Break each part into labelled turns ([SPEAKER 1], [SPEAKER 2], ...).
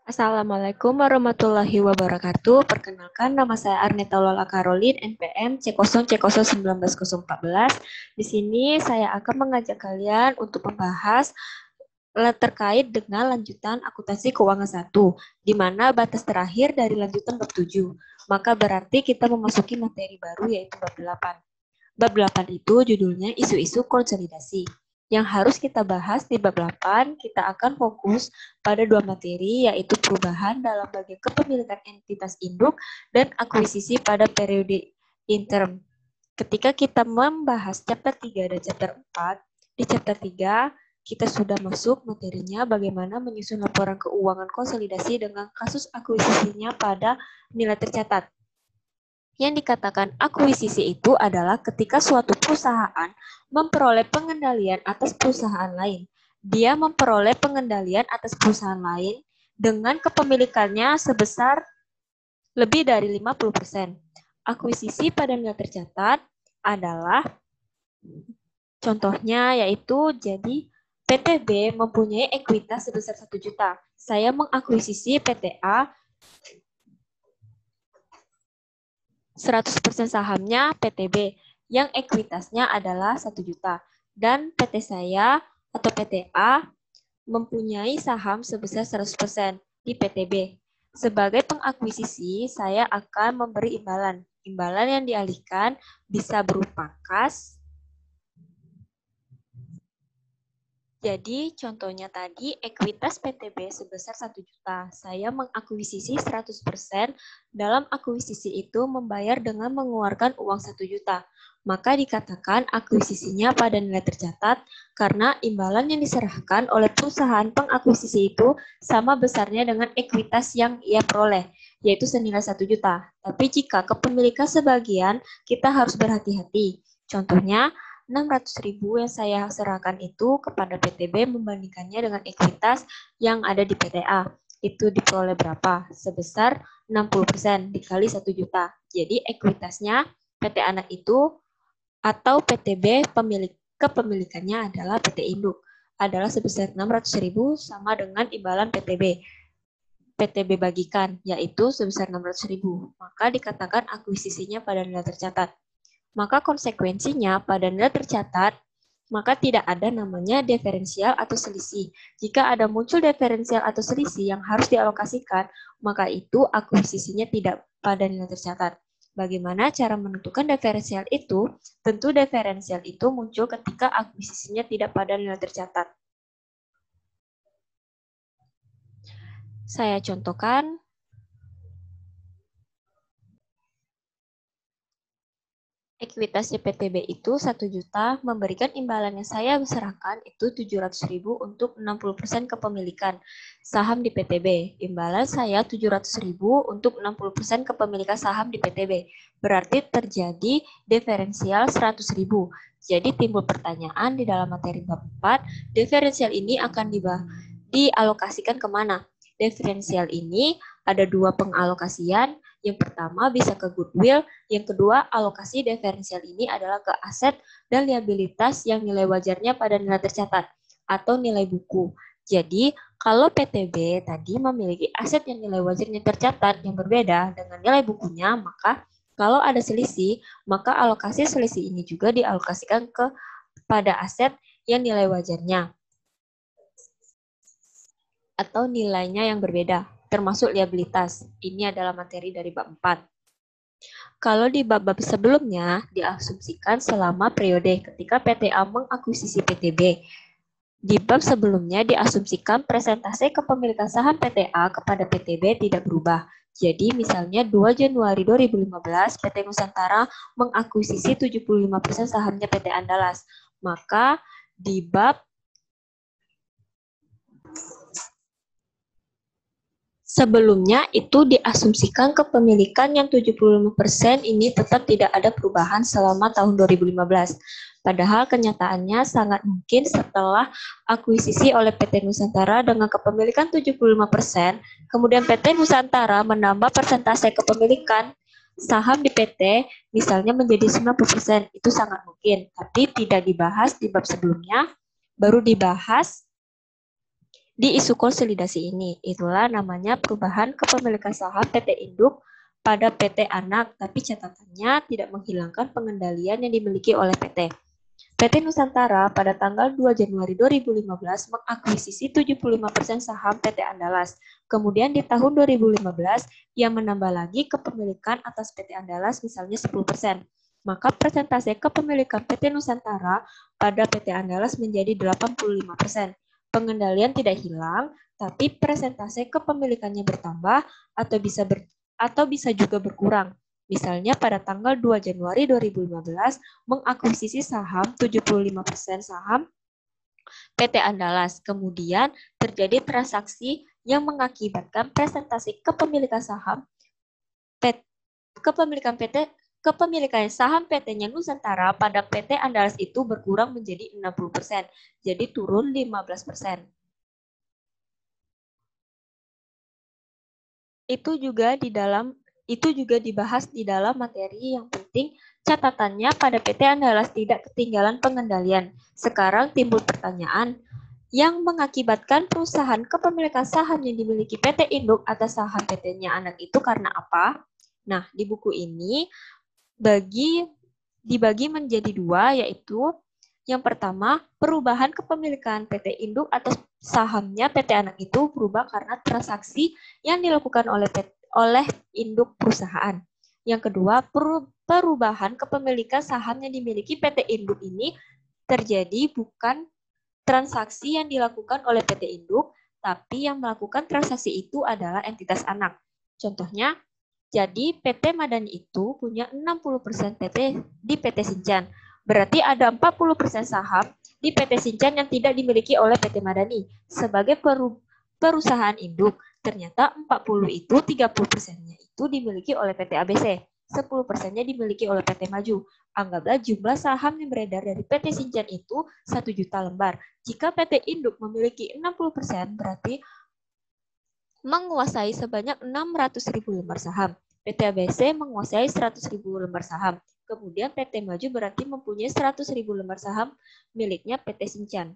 [SPEAKER 1] Assalamualaikum warahmatullahi wabarakatuh. Perkenalkan, nama saya Arneta Lola Karolin, NPM C0C01914. Di sini saya akan mengajak kalian untuk membahas terkait dengan lanjutan akuntansi keuangan 1, di mana batas terakhir dari lanjutan bab 7. Maka berarti kita memasuki materi baru yaitu bab 8. Bab 8 itu judulnya isu-isu konsolidasi. Yang harus kita bahas di bab 8, kita akan fokus pada dua materi, yaitu perubahan dalam bagian kepemilikan entitas induk dan akuisisi pada periode interim. Ketika kita membahas chapter 3 dan chapter 4, di chapter 3 kita sudah masuk materinya bagaimana menyusun laporan keuangan konsolidasi dengan kasus akuisisinya pada nilai tercatat. Yang dikatakan akuisisi itu adalah ketika suatu perusahaan memperoleh pengendalian atas perusahaan lain. Dia memperoleh pengendalian atas perusahaan lain dengan kepemilikannya sebesar lebih dari 50%. Akuisisi pada nilai tercatat adalah contohnya yaitu jadi PTB mempunyai ekuitas sebesar 1 juta. Saya mengakuisisi PTA 100% sahamnya PTB yang ekuitasnya adalah 1 juta. Dan PT saya atau PTA mempunyai saham sebesar 100% di PTB. Sebagai pengakuisisi, saya akan memberi imbalan. Imbalan yang dialihkan bisa berupa kas. Jadi contohnya tadi ekuitas PTB sebesar 1 juta. Saya mengakuisisi 100%, dalam akuisisi itu membayar dengan mengeluarkan uang 1 juta. Maka dikatakan akuisisinya pada nilai tercatat karena imbalan yang diserahkan oleh perusahaan pengakuisisi itu sama besarnya dengan ekuitas yang ia peroleh, yaitu senilai 1 juta. Tapi jika kepemilikan sebagian, kita harus berhati-hati. Contohnya, 600.000 yang saya serahkan itu kepada PTB membandingkannya dengan ekuitas yang ada di PTA. Itu diperoleh berapa? Sebesar 60% dikali 1 juta. Jadi ekuitasnya PT anak itu atau PTB kepemilikannya adalah PT induk adalah sebesar 600.000 sama dengan imbalan PTB bagikan, yaitu sebesar 600.000. Maka dikatakan akuisisinya pada nilai tercatat. Maka konsekuensinya pada nilai tercatat, maka tidak ada namanya diferensial atau selisih. Jika ada muncul diferensial atau selisih yang harus dialokasikan, maka itu akuisisinya tidak pada nilai tercatat. Bagaimana cara menentukan diferensial itu? Tentu diferensial itu muncul ketika akuisisinya tidak pada nilai tercatat. Saya contohkan. Ekuitas PTB itu 1 juta, memberikan imbalan yang saya serahkan itu 700.000 untuk 60% kepemilikan saham di PTB. Imbalan saya 700.000 untuk 60% kepemilikan saham di PTB. Berarti terjadi diferensial 100.000. Jadi timbul pertanyaan di dalam materi bab 4, diferensial ini akan dialokasikan kemana? Diferensial ini ada dua pengalokasian. Yang pertama bisa ke goodwill, yang kedua alokasi diferensial ini adalah ke aset dan liabilitas yang nilai wajarnya pada nilai tercatat atau nilai buku. Jadi kalau PTB tadi memiliki aset yang nilai wajarnya tercatat yang berbeda dengan nilai bukunya, maka kalau ada selisih, maka alokasi selisih ini juga dialokasikan pada aset yang nilai wajarnya atau nilainya yang berbeda, termasuk liabilitas. Ini adalah materi dari bab 4. Kalau di bab-bab sebelumnya, diasumsikan selama periode ketika PTA mengakuisisi PTB. Di bab sebelumnya diasumsikan presentase kepemilikan saham PTA kepada PTB tidak berubah. Jadi misalnya 2 Januari 2015, PT Nusantara mengakuisisi 75% sahamnya PT Andalas. Maka di bab sebelumnya itu diasumsikan kepemilikan yang 75% ini tetap tidak ada perubahan selama tahun 2015. Padahal kenyataannya sangat mungkin setelah akuisisi oleh PT Nusantara dengan kepemilikan 75%, kemudian PT Nusantara menambah persentase kepemilikan saham di PT misalnya menjadi 90%. Itu sangat mungkin, tapi tidak dibahas di bab sebelumnya, baru dibahas di isu konsolidasi ini. Itulah namanya perubahan kepemilikan saham PT Induk pada PT Anak, tapi catatannya tidak menghilangkan pengendalian yang dimiliki oleh PT. PT Nusantara pada tanggal 2 Januari 2015 mengakuisisi 75% saham PT Andalas. Kemudian di tahun 2015, ia menambah lagi kepemilikan atas PT Andalas misalnya 10%. Maka persentase kepemilikan PT Nusantara pada PT Andalas menjadi 85%. Pengendalian tidak hilang, tapi persentase kepemilikannya bertambah atau bisa juga berkurang. Misalnya pada tanggal 2 Januari 2015 mengakuisisi saham 75% saham PT Andalas. Kemudian terjadi transaksi yang mengakibatkan presentasi kepemilikan saham kepemilikan saham PT-nya Nusantara pada PT Andalas itu berkurang menjadi 60%. Jadi turun 15%. Itu juga dibahas di dalam materi yang penting. Catatannya pada PT Andalas tidak ketinggalan pengendalian. Sekarang timbul pertanyaan, yang mengakibatkan perusahaan kepemilikan saham yang dimiliki PT Induk atas saham PT-nya anak itu karena apa? Nah, di buku ini dibagi menjadi dua, yaitu yang pertama, perubahan kepemilikan PT Induk atas sahamnya PT Anak itu berubah karena transaksi yang dilakukan oleh induk perusahaan. Yang kedua, perubahan kepemilikan saham yang dimiliki PT Induk ini terjadi bukan transaksi yang dilakukan oleh PT Induk, tapi yang melakukan transaksi itu adalah entitas anak. Contohnya, jadi PT Madani itu punya 60% di PT Sinchan. Berarti ada 40% saham di PT Sinchan yang tidak dimiliki oleh PT Madani. Sebagai perusahaan induk, ternyata 40 itu 30%-nya itu dimiliki oleh PT ABC. 10%-nya dimiliki oleh PT Maju. Anggaplah jumlah saham yang beredar dari PT Sinchan itu 1 juta lembar. Jika PT Induk memiliki 60%, berarti menguasai sebanyak 600.000 lembar saham. PT ABC menguasai 100.000 lembar saham. Kemudian PT Maju berarti mempunyai 100.000 lembar saham miliknya PT Sinchan.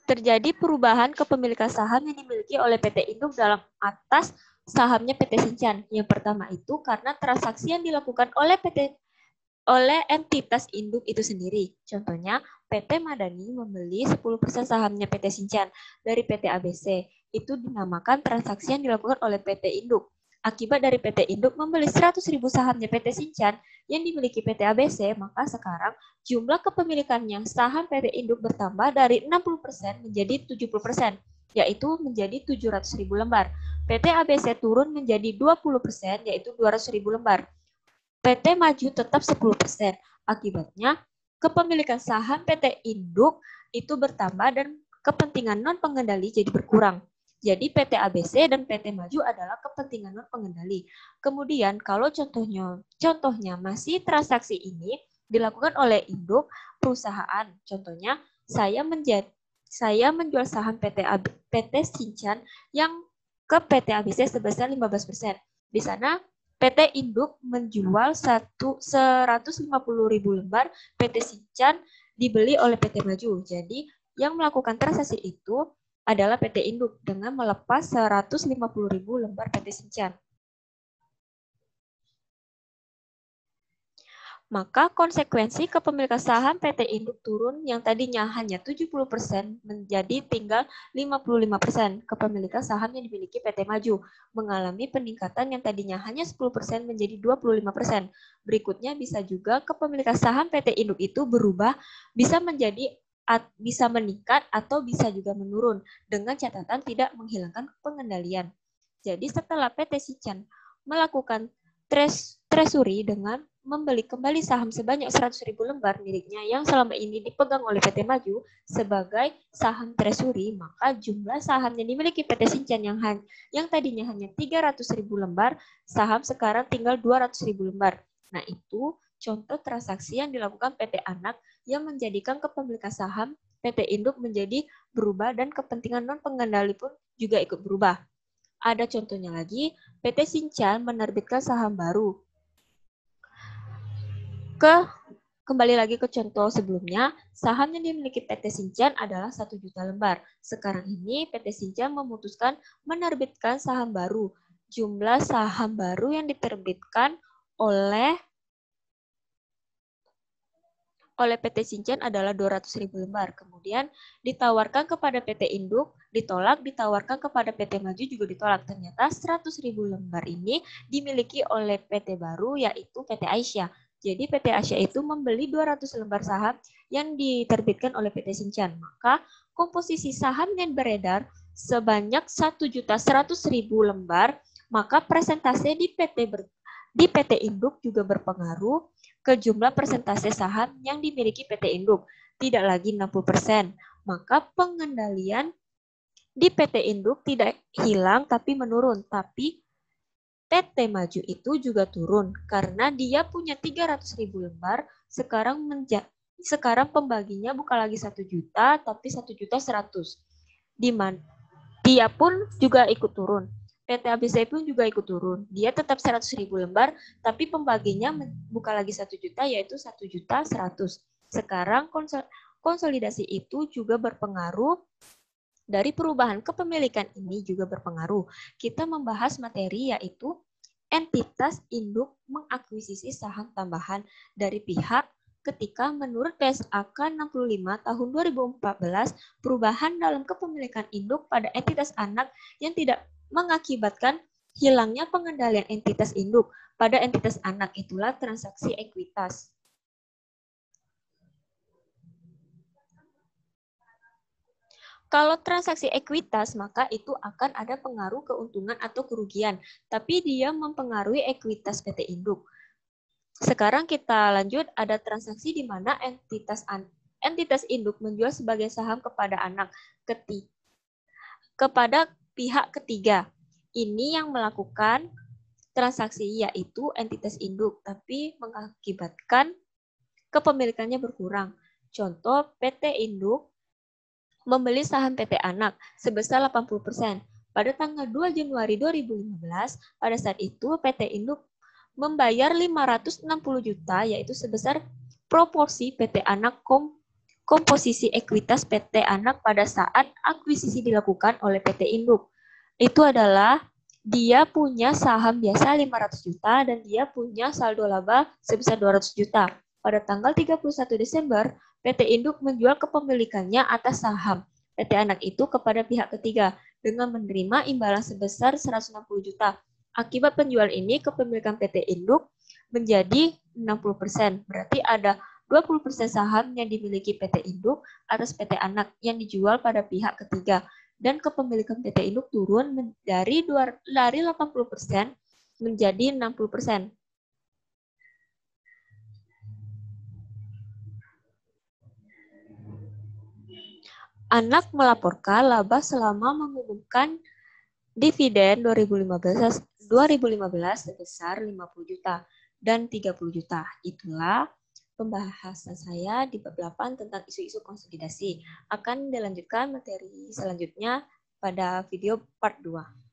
[SPEAKER 1] Terjadi perubahan kepemilikan saham yang dimiliki oleh PT Induk dalam atas sahamnya PT Sinchan. Yang pertama itu karena transaksi yang dilakukan oleh entitas induk itu sendiri. Contohnya, PT Madani membeli 10% sahamnya PT Sinchan dari PT ABC. Itu dinamakan transaksi yang dilakukan oleh PT Induk. Akibat dari PT Induk membeli 100.000 sahamnya PT Sinchan yang dimiliki PT ABC, maka sekarang jumlah kepemilikannya saham PT Induk bertambah dari 60% menjadi 70%, yaitu menjadi 700.000 lembar. PT ABC turun menjadi 20%, yaitu 200.000 lembar. PT Maju tetap 10%. Akibatnya, kepemilikan saham PT Induk itu bertambah dan kepentingan non-pengendali jadi berkurang. Jadi PT ABC dan PT Maju adalah kepentingan non-pengendali. Kemudian kalau contohnya masih transaksi ini dilakukan oleh induk perusahaan. Contohnya, saya menjual saham PT Sinchan yang ke PT ABC sebesar 15%. Di sana PT Induk menjual 150.000 lembar, PT Sinchan dibeli oleh PT Maju. Jadi yang melakukan transaksi itu adalah PT Induk dengan melepas 150.000 lembar PT Sinchan. Maka konsekuensi kepemilikan saham PT Induk turun yang tadinya hanya 70% menjadi tinggal 55%. Kepemilikan saham yang dimiliki PT Maju mengalami peningkatan yang tadinya hanya 10% menjadi 25%. Berikutnya bisa juga kepemilikan saham PT Induk itu berubah, bisa meningkat atau bisa juga menurun dengan catatan tidak menghilangkan pengendalian. Jadi setelah PT Sinchan melakukan treasury dengan membeli kembali saham sebanyak 100.000 lembar miliknya yang selama ini dipegang oleh PT Maju sebagai saham treasury, maka jumlah saham yang dimiliki PT Sinchan yang tadinya hanya 300.000 lembar, saham sekarang tinggal 200.000 lembar. Nah, itu contoh transaksi yang dilakukan PT Anak yang menjadikan kepemilikan saham PT Induk menjadi berubah dan kepentingan non-pengendali pun juga ikut berubah. Ada contohnya lagi, PT Sinchan menerbitkan saham baru Kembali lagi ke contoh sebelumnya, saham yang dimiliki PT Shinchan adalah 1 juta lembar. Sekarang ini PT Shinchan memutuskan menerbitkan saham baru. Jumlah saham baru yang diterbitkan oleh PT Shinchan adalah 200.000 lembar. Kemudian ditawarkan kepada PT Induk, ditolak, ditawarkan kepada PT Maju juga ditolak. Ternyata 100.000 lembar ini dimiliki oleh PT baru yaitu PT Aisyah. Jadi PT Aisyah itu membeli 200 lembar saham yang diterbitkan oleh PT Shinchan. Maka komposisi saham yang beredar sebanyak 1.100.000 lembar, maka persentase di PT Induk juga berpengaruh ke jumlah persentase saham yang dimiliki PT Induk, tidak lagi 60%. Maka pengendalian di PT Induk tidak hilang tapi menurun, tapi PT Maju itu juga turun karena dia punya 300.000 lembar, sekarang pembaginya bukan lagi 1 juta tapi 1.100.000. Di mana dia pun juga ikut turun. PT ABC pun juga ikut turun. Dia tetap 100.000 lembar, tapi pembaginya bukan lagi 1 juta, yaitu 1.100.000. Sekarang konsolidasi itu juga berpengaruh, dari perubahan kepemilikan ini juga berpengaruh. Kita membahas materi yaitu entitas induk mengakuisisi saham tambahan dari pihak ketika menurut PSAK 65 tahun 2014, perubahan dalam kepemilikan induk pada entitas anak yang tidak mengakibatkan hilangnya pengendalian entitas induk pada entitas anak, itulah transaksi ekuitas. Kalau transaksi ekuitas, maka itu akan ada pengaruh keuntungan atau kerugian, tapi dia mempengaruhi ekuitas PT Induk. Sekarang kita lanjut, ada transaksi di mana entitas induk menjual sebagai saham kepada anak kepada pihak ketiga. Ini yang melakukan transaksi yaitu entitas induk, tapi mengakibatkan kepemilikannya berkurang. Contoh, PT Induk membeli saham PT Anak sebesar 80%. Pada tanggal 2 Januari 2015, pada saat itu PT Induk membayar 560 juta, yaitu sebesar proporsi PT Anak komposisi ekuitas PT Anak pada saat akuisisi dilakukan oleh PT Induk. Itu adalah dia punya saham biasa 500 juta dan dia punya saldo laba sebesar 200 juta. Pada tanggal 31 Desember, PT Induk menjual kepemilikannya atas saham PT Anak itu kepada pihak ketiga dengan menerima imbalan sebesar 160 juta. Akibat penjualan ini, kepemilikan PT Induk menjadi 60%. Berarti ada 20% saham yang dimiliki PT Induk atas PT Anak yang dijual pada pihak ketiga. Dan kepemilikan PT Induk turun dari 80% menjadi 60%. Anak melaporkan laba selama mengumumkan dividen 2015 sebesar 50 juta dan 30 juta. Itulah pembahasan saya di bab 8 tentang isu-isu konsolidasi. Akan dilanjutkan materi selanjutnya pada video part 2.